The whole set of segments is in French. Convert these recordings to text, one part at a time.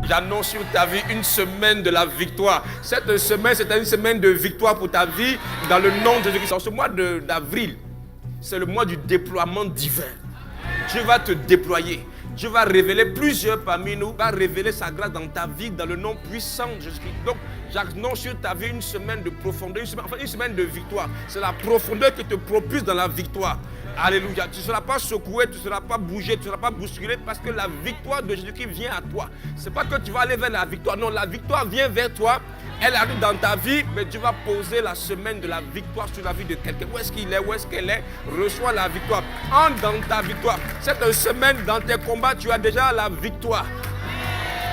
J'annonce sur ta vie une semaine de la victoire. Cette semaine, c'est une semaine de victoire pour ta vie dans le nom de Jésus-Christ. Dans ce mois d'avril, c'est le mois du déploiement divin. Dieu va te déployer. Dieu va révéler plusieurs parmi nous, va révéler sa grâce dans ta vie, dans le nom puissant de Jésus-Christ. Donc, j'annonce sur ta vie une semaine de profondeur, une semaine de victoire. C'est la profondeur qui te propulse dans la victoire. Alléluia. Tu ne seras pas secoué, tu ne seras pas bougé, tu ne seras pas bousculé parce que la victoire de Jésus-Christ vient à toi. Ce n'est pas que tu vas aller vers la victoire. Non, la victoire vient vers toi. Elle arrive dans ta vie, mais tu vas poser la semaine de la victoire sur la vie de quelqu'un. Où est-ce qu'il est? Où est-ce qu'elle est? Reçois la victoire. Entre dans ta victoire. Cette semaine, dans tes combats, tu as déjà la victoire.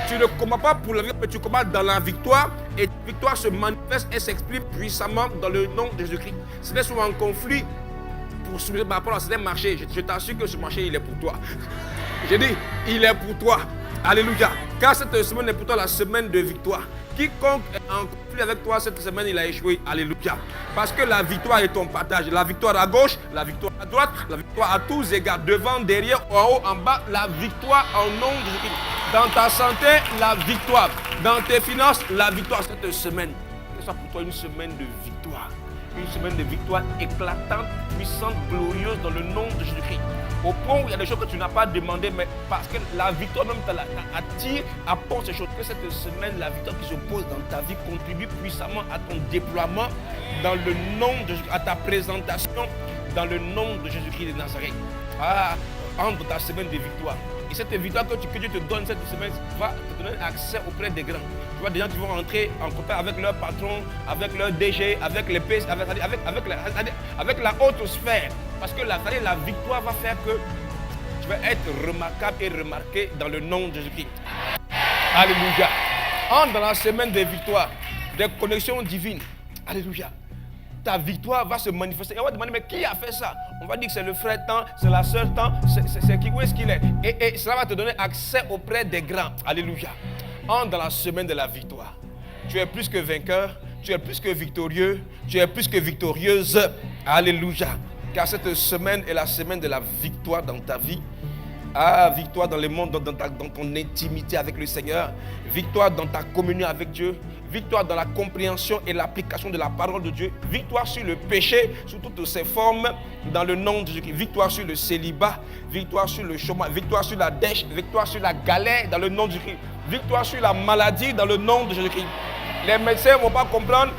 Tu ne combats pas pour la victoire, mais tu combats dans la victoire. Et la victoire se manifeste et s'exprime puissamment dans le nom de Jésus-Christ. Ce n'est souvent un conflit pour soulever par rapport à ce marché. Je t'assure que ce marché, il est pour toi. J'ai dit, il est pour toi. Alléluia. Car cette semaine est pour toi la semaine de victoire. Quiconque est en conflit avec toi cette semaine, il a échoué. Alléluia. Parce que la victoire est ton partage. La victoire à gauche, la victoire à droite, la victoire à tous égards. Devant, derrière, en haut, en bas, la victoire en nom de Jésus-Christ. Dans ta santé, la victoire. Dans tes finances, la victoire. Cette semaine, que ce soit pour toi une semaine de victoire. Une semaine de victoire éclatante, puissante, glorieuse dans le nom de Jésus-Christ. Au point où il y a des choses que tu n'as pas demandé, mais parce que la victoire même attire, apporte ces choses. Que cette semaine, la victoire qui se pose dans ta vie contribue puissamment à ton déploiement dans le nom de Jésus, à ta présentation dans le nom de Jésus-Christ de Nazareth. Entre ta semaine de victoire. Et cette victoire que Dieu te donne cette semaine va te donner accès auprès des grands. Tu vois des gens qui vont entrer en contact avec leur patron, avec leur DG, avec les PC, avec la haute sphère. Parce que la victoire va faire que tu vas être remarquable et remarqué dans le nom de Jésus-Christ. Alléluia. Entre dans la semaine des victoires, des connexions divines. Alléluia. Ta victoire va se manifester. Et on va demander, mais qui a fait ça? On va dire que c'est le frère tant, c'est la sœur tant, c'est qui, où est-ce qu'il est? Et cela va te donner accès auprès des grands. Alléluia. Entre dans la semaine de la victoire. Tu es plus que vainqueur, tu es plus que victorieux, tu es plus que victorieuse. Alléluia. Car cette semaine est la semaine de la victoire dans ta vie. Victoire dans le monde, dans ton intimité avec le Seigneur. Victoire dans ta communion avec Dieu. Victoire dans la compréhension et l'application de la parole de Dieu. Victoire sur le péché, sous toutes ses formes, dans le nom de Jésus-Christ. Victoire sur le célibat. Victoire sur le chômage. Victoire sur la dèche. Victoire sur la galère, dans le nom de Jésus-Christ. Victoire sur la maladie, dans le nom de Jésus-Christ. Les médecins ne vont pas comprendre.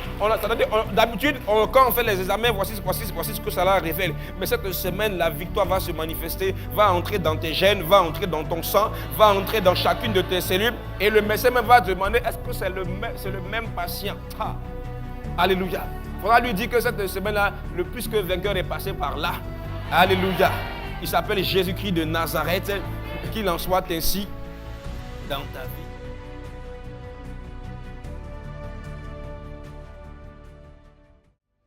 D'habitude, quand on fait les examens, voici ce que cela révèle. Mais cette semaine, la victoire va se manifester, va entrer dans tes gènes, va entrer dans ton sang, va entrer dans chacune de tes cellules. Et le médecin même va te demander, est-ce que c'est le même patient? Alléluia. Il faudra lui dire que cette semaine-là, le plus que vainqueur est passé par là. Alléluia. Il s'appelle Jésus-Christ de Nazareth. Qu'il en soit ainsi dans ta vie.